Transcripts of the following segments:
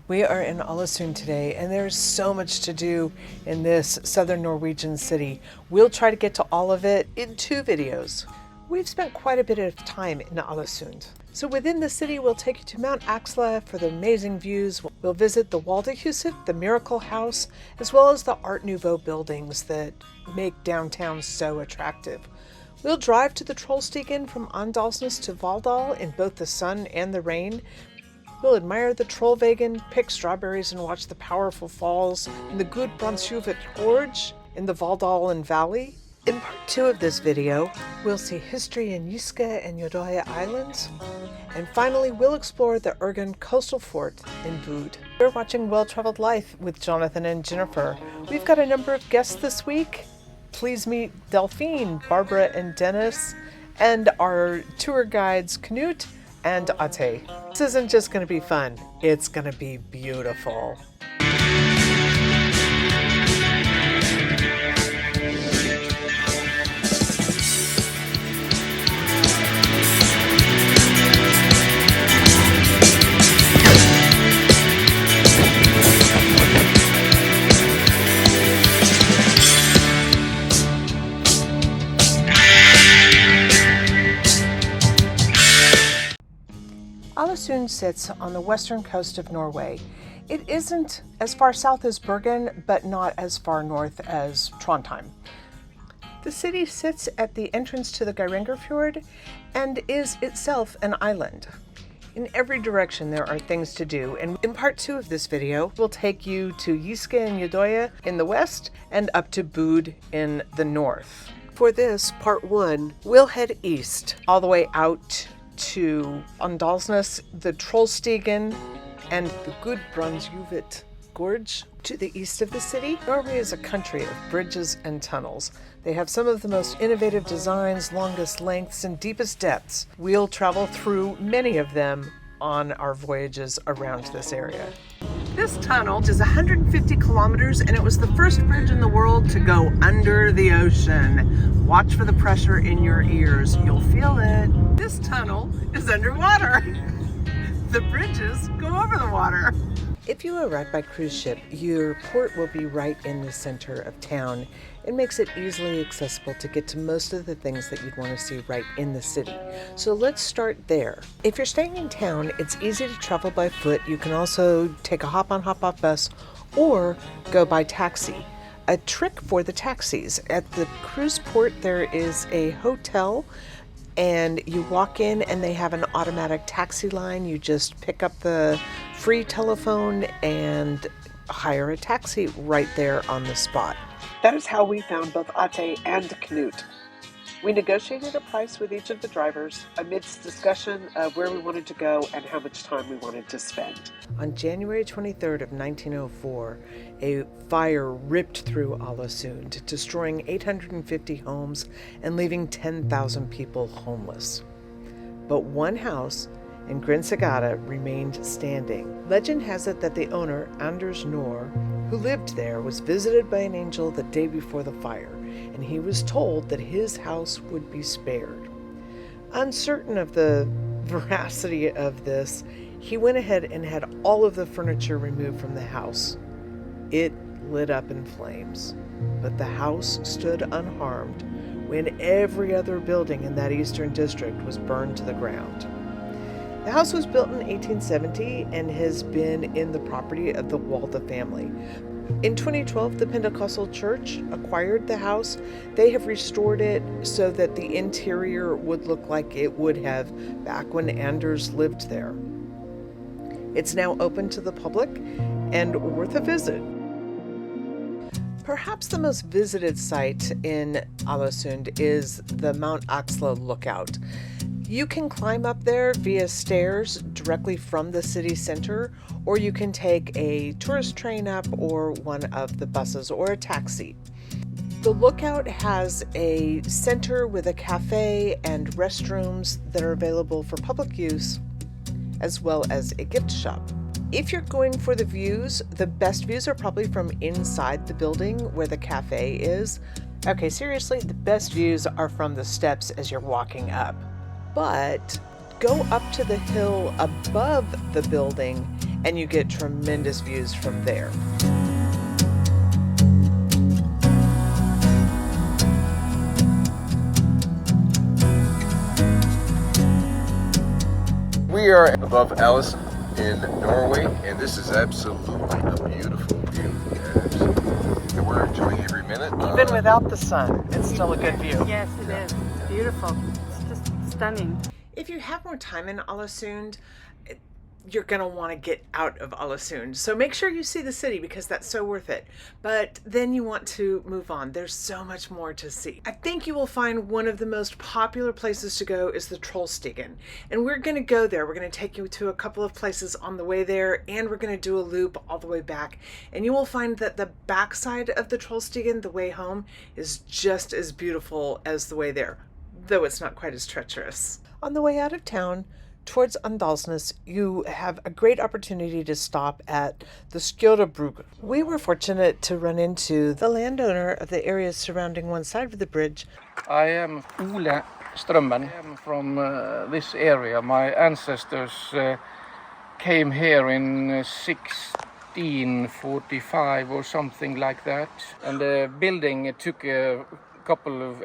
We are in Ålesund today, and there's so much to do in this southern Norwegian city. We'll try to get to all of it in 2 videos. We've spent quite a bit of time in Alesund. So within the city, we'll take you to Mount Aksla for the amazing views. We'll visit the Waldehuset, the Miracle House, as well as the Art Nouveau buildings that make downtown so attractive. We'll drive to the Trollstigen from Ålesund to Valldal in both the sun and the rain. We'll admire the Trollveggan, pick strawberries, and watch the powerful falls in the Gudbrandsjuvet Gorge in the Valldalan Valley. In part 2 of this video, we'll see history in Skjode and WWII Islands. And finally, we'll explore the Ørgen coastal fort in Bud. You're watching Well-Traveled Life with Jonathan and Jennifer. We've got a number of guests this week. Please meet Delphine, Barbara, and Dennis, and our tour guides Knut and Ate. This isn't just going to be fun, it's going to be beautiful. Alesund sits on the western coast of Norway. It isn't as far south as Bergen, but not as far north as Trondheim. The city sits at the entrance to the Geirangerfjord and is itself an island. In every direction there are things to do, and in part 2 of this video, we'll take you to Skjode and WWII in the west and up to Bud in the north. For this, part 1, we'll head east all the way out to Ålesund, the Trollstigen, and the Gudbrandsjuvet Gorge to the east of the city. Norway is a country of bridges and tunnels. They have some of the most innovative designs, longest lengths, and deepest depths. We'll travel through many of them on our voyages around this area. This tunnel is 150 kilometers, and it was the first bridge in the world to go under the ocean. Watch for the pressure in your ears. You'll feel it. This tunnel is underwater. The bridges go over the water. If you arrive by cruise ship, your port will be right in the center of town. It makes it easily accessible to get to most of the things that you'd want to see right in the city. So let's start there. If you're staying in town, it's easy to travel by foot. You can also take a hop-on, hop-off bus or go by taxi. A trick for the taxis: at the cruise port there is a hotel, and you walk in and they have an automatic taxi line. You just pick up the free telephone and hire a taxi right there on the spot. That is how we found both Ate and Knut. We negotiated a price with each of the drivers amidst discussion of where we wanted to go and how much time we wanted to spend. On January 23rd of 1904, a fire ripped through Alesund, destroying 850 homes and leaving 10,000 people homeless. But one house in Gudbrandsjuvet remained standing. Legend has it that the owner, Anders Nor, who lived there, was visited by an angel the day before the fire, and he was told that his house would be spared. Uncertain of the veracity of this, he went ahead and had all of the furniture removed from the house. It lit up in flames, but the house stood unharmed when every other building in that eastern district was burned to the ground. The house was built in 1870 and has been in the property of the Walde family. In 2012, the Pentecostal Church acquired the house. They have restored it so that the interior would look like it would have back when Anders lived there. It's now open to the public and worth a visit. Perhaps the most visited site in Alesund is the Mount Aksla lookout. You can climb up there via stairs directly from the city center, or you can take a tourist train up or one of the buses or a taxi. The lookout has a center with a cafe and restrooms that are available for public use, as well as a gift shop. If you're going for the views, the best views are probably from inside the building where the cafe is. Okay, seriously, the best views are from the steps as you're walking up. But Go up to the hill above the building and you get tremendous views from there. We are above Alesund in Norway, and this is absolutely a beautiful view. Absolutely. And we're enjoying every minute. Even without the sun, it's still a good view. Yes, it is. It's beautiful. It's just stunning. If you have more time in Ålesund, you're going to want to get out of Ålesund. So make sure you see the city because that's so worth it. But then you want to move on. There's so much more to see. I think you will find one of the most popular places to go is the Trollstigen. And we're going to go there. We're going to take you to a couple of places on the way there, and we're going to do a loop all the way back. And you will find that the backside of the Trollstigen, the way home, is just as beautiful as the way there, though it's not quite as treacherous. On the way out of town, towards Ålesund, you have a great opportunity to stop at the Skjode Bru. We were fortunate to run into the landowner of the areas surrounding one side of the bridge. I am Ole Strømmen. I am from this area. My ancestors came here in 1645 or something like that. And the building took a couple of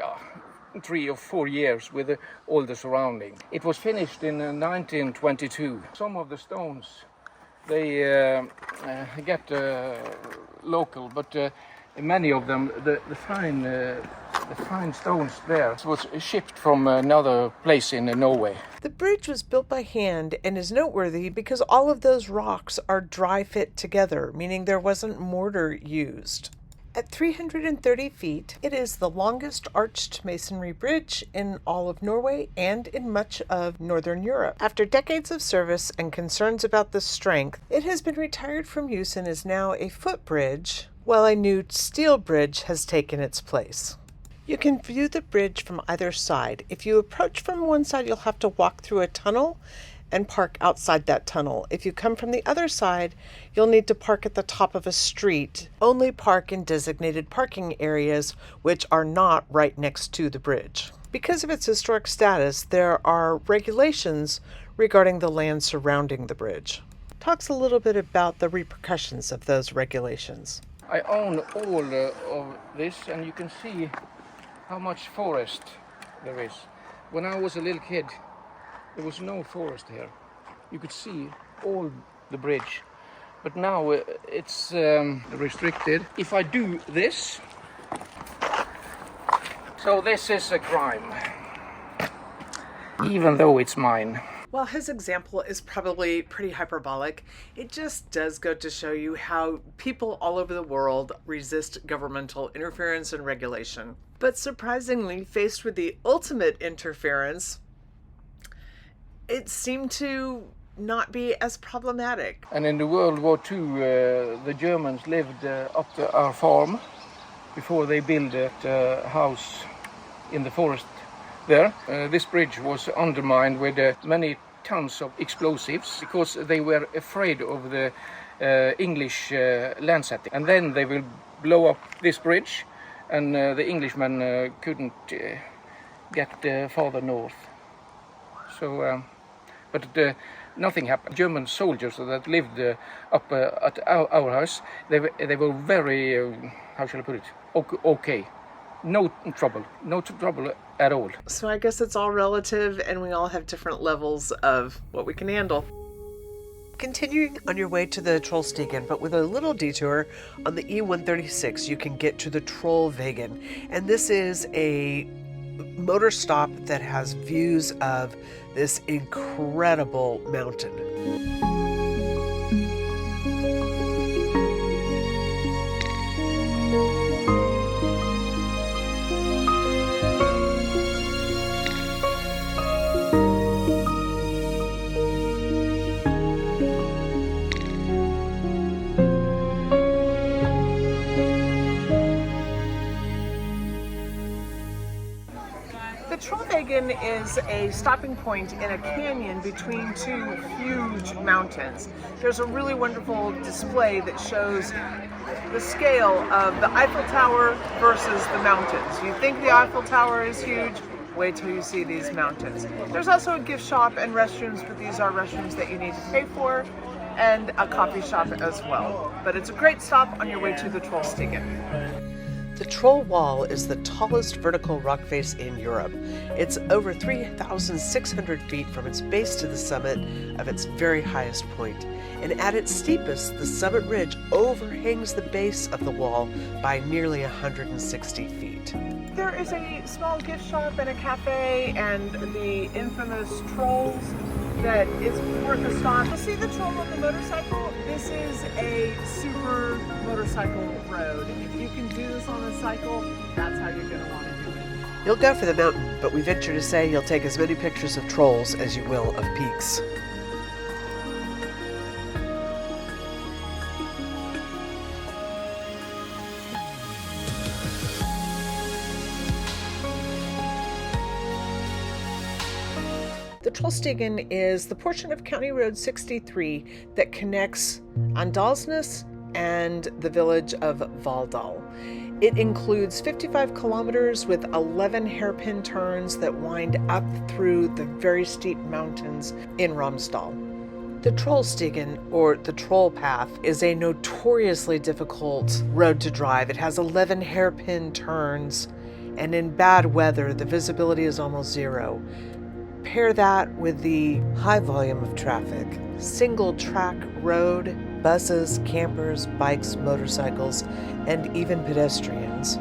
3 or 4 years with all the surrounding. It was finished in 1922. Some of the stones, they get local, but many of them, the fine stones there was shipped from another place in Norway. The bridge was built by hand and is noteworthy because all of those rocks are dry fit together, meaning there wasn't mortar used. At 330 feet, it is the longest arched masonry bridge in all of Norway and in much of Northern Europe. After decades of service and concerns about the strength, it has been retired from use and is now a footbridge, while a new steel bridge has taken its place. You can view the bridge from either side. If you approach from one side, you'll have to walk through a tunnel and park outside that tunnel. If you come from the other side, you'll need to park at the top of a street. Only park in designated parking areas, which are not right next to the bridge. Because of its historic status, there are regulations regarding the land surrounding the bridge. Talks a little bit about the repercussions of those regulations. I own all of this, and you can see how much forest there is. When I was a little kid, there was no forest here. You could see all the bridge. But now it's restricted. If I do this, so this is a crime, even though it's mine. While his example is probably pretty hyperbolic, it just does go to show you how people all over the world resist governmental interference and regulation. But surprisingly, faced with the ultimate interference, it seemed to not be as problematic. And in the World War II, the Germans lived up to our farm before they built a house in the forest there. This bridge was undermined with many tons of explosives because they were afraid of the English land setting. And then they will blow up this bridge, and the Englishmen couldn't get farther north. So. But nothing happened. German soldiers that lived up at our house, they were very, how shall I put it, okay. No trouble at all. So I guess it's all relative, and we all have different levels of what we can handle. Continuing on your way to the Trollstigen, but with a little detour on the E136, you can get to the Trollveggan. And this is a motor stop that has views of this incredible mountain. The Trollveggan is a stopping point in a canyon between two huge mountains. There's a really wonderful display that shows the scale of the Eiffel Tower versus the mountains. You think the Eiffel Tower is huge? Wait till you see these mountains. There's also a gift shop and restrooms, but these are restrooms that you need to pay for, and a coffee shop as well. But it's a great stop on your way to the Trollstigen. The Troll Wall is the tallest vertical rock face in Europe. It's over 3,600 feet from its base to the summit of its very highest point. And at its steepest, the summit ridge overhangs the base of the wall by nearly 160 feet. There is a small gift shop and a cafe and the infamous trolls that is worth a stop. You'll see the troll on the motorcycle. This is a super motorcycle road. If you can do this on a cycle, that's how you're going to want to do it. You'll go for the mountain, but we venture to say you'll take as many pictures of trolls as you will of peaks. The Trollstigen is the portion of County Road 63 that connects Ålesund and the village of Valldal. It includes 55 kilometers with 11 hairpin turns that wind up through the very steep mountains in Romsdal. The Trollstigen, or the Troll Path, is a notoriously difficult road to drive. It has 11 hairpin turns, and in bad weather, the visibility is almost zero. Pair that with the high volume of traffic, single track road, buses, campers, bikes, motorcycles, and even pedestrians.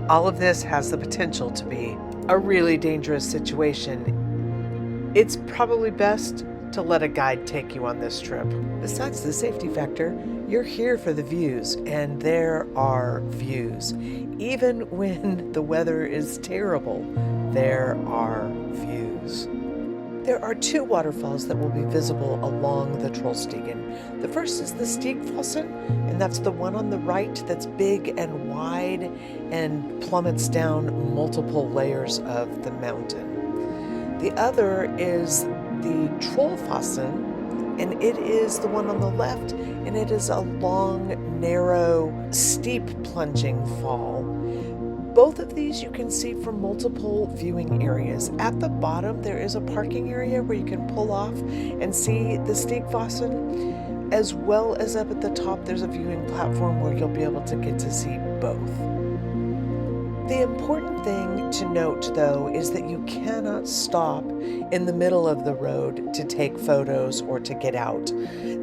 All of this has the potential to be a really dangerous situation. It's probably best to let a guide take you on this trip. Besides the safety factor, you're here for the views, and there are views. Even when the weather is terrible, there are views. There are two waterfalls that will be visible along the Trollstigen. The first is the Stigfossen, and that's the one on the right that's big and wide and plummets down multiple layers of the mountain. The other is the Trollfossen, and it is the one on the left, and it is a long, narrow, steep plunging fall. Both of these you can see from multiple viewing areas. At the bottom, there is a parking area where you can pull off and see the Stigfossen, as well as up at the top, there's a viewing platform where you'll be able to get to see both. The important thing to note, though, is that you cannot stop in the middle of the road to take photos or to get out.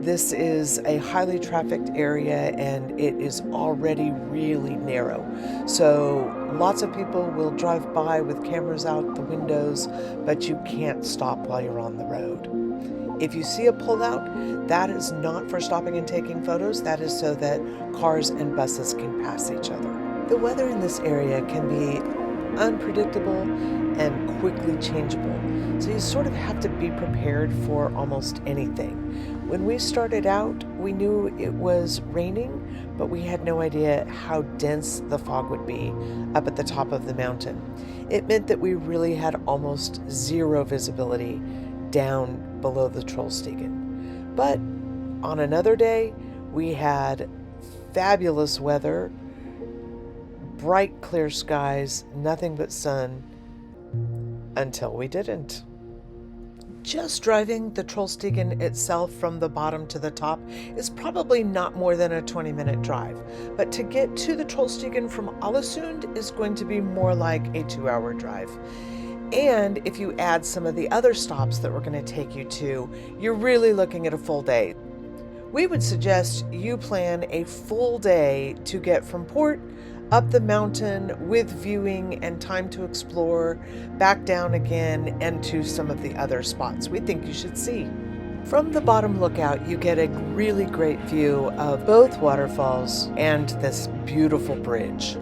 This is a highly trafficked area and it is already really narrow. So lots of people will drive by with cameras out the windows, but you can't stop while you're on the road. If you see a pullout, that is not for stopping and taking photos. That is so that cars and buses can pass each other. The weather in this area can be unpredictable and quickly changeable, so you sort of have to be prepared for almost anything. When we started out, we knew it was raining, but we had no idea how dense the fog would be up at the top of the mountain. It meant that we really had almost zero visibility down below the Trollstigen. But on another day, we had fabulous weather, bright clear skies, nothing but sun, until we didn't. Just driving the Trollstigen itself from the bottom to the top is probably not more than a 20-minute drive, but to get to the Trollstigen from Alesund is going to be more like a 2-hour drive. And if you add some of the other stops that we're going to take you to, you're really looking at a full day. We would suggest you plan a full day to get from port up the mountain with viewing and time to explore, back down again, and to some of the other spots we think you should see. From the bottom lookout, you get a really great view of both waterfalls and this beautiful bridge.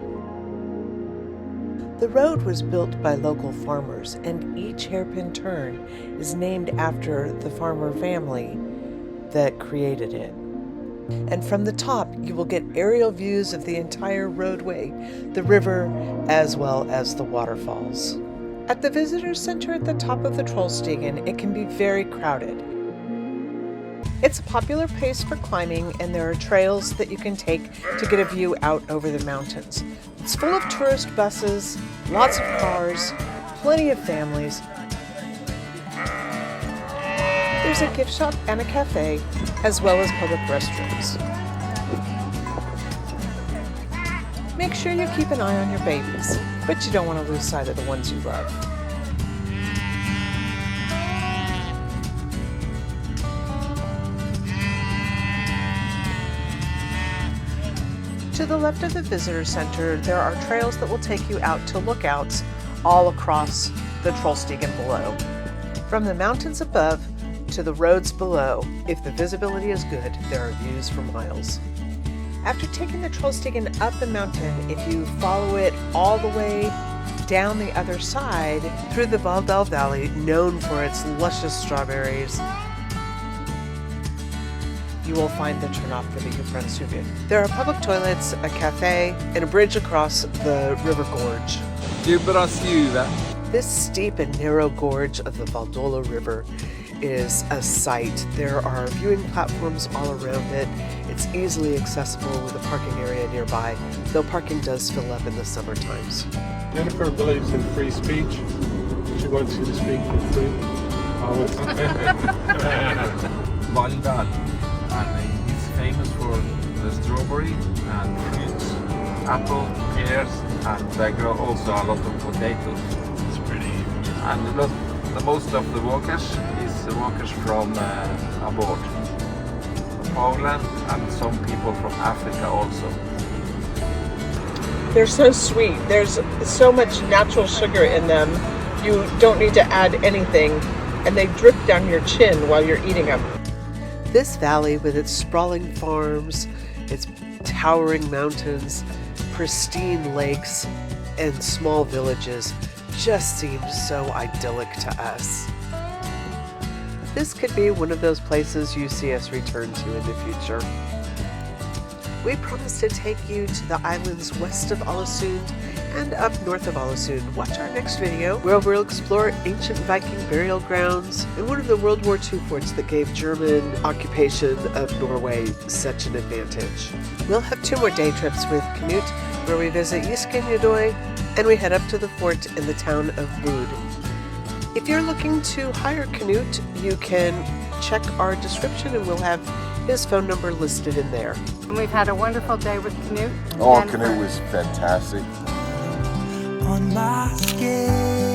The road was built by local farmers, and each hairpin turn is named after the farmer family that created it. And from the top, you will get aerial views of the entire roadway, the river, as well as the waterfalls. At the visitor center at the top of the Trollstigen, it can be very crowded. It's a popular place for climbing, and there are trails that you can take to get a view out over the mountains. It's full of tourist buses, lots of cars, plenty of families. There's a gift shop and a cafe, as well as public restrooms. Make sure you keep an eye on your babies, but you don't want to lose sight of the ones you love. To the left of the visitor center, there are trails that will take you out to lookouts all across the Trollstigen below. From the mountains above to the roads below, if the visibility is good, there are views for miles. After taking the Trollstigen up the mountain, if you follow it all the way down the other side through the Valldalan Valley, known for its luscious strawberries, you will find the turnoff for the Gudbrandsjuvet. There are public toilets, a cafe, and a bridge across the river gorge. Gudbrandsjuvet. This steep and narrow gorge of the Valldal River is a sight. There are viewing platforms all around it. It's easily accessible with a parking area nearby, though parking does fill up in the summer times. Jennifer believes in free speech. She wants you to speak for free. Valldal, and it's famous for the strawberry and fruits, apple, pears, and they grow also a lot of potatoes. It's pretty. And the most of the workers is the workers from abroad, from Poland, and some people from Africa also. They're so sweet. There's so much natural sugar in them. You don't need to add anything, and they drip down your chin while you're eating them. This valley, with its sprawling farms, its towering mountains, pristine lakes, and small villages, just seems so idyllic to us. This could be one of those places you see us return to in the future. We promise to take you to the islands west of Alesund and up north of Ålesund. Watch our next video where we'll explore ancient Viking burial grounds and one of the World War II forts that gave German occupation of Norway such an advantage. We'll have 2 more day trips with Knut, where we visit Skjode and we head up to the fort in the town of Bud. If you're looking to hire Knut, you can check our description and we'll have his phone number listed in there. And we've had a wonderful day with Knut. Oh, Knut was fantastic. On my skin.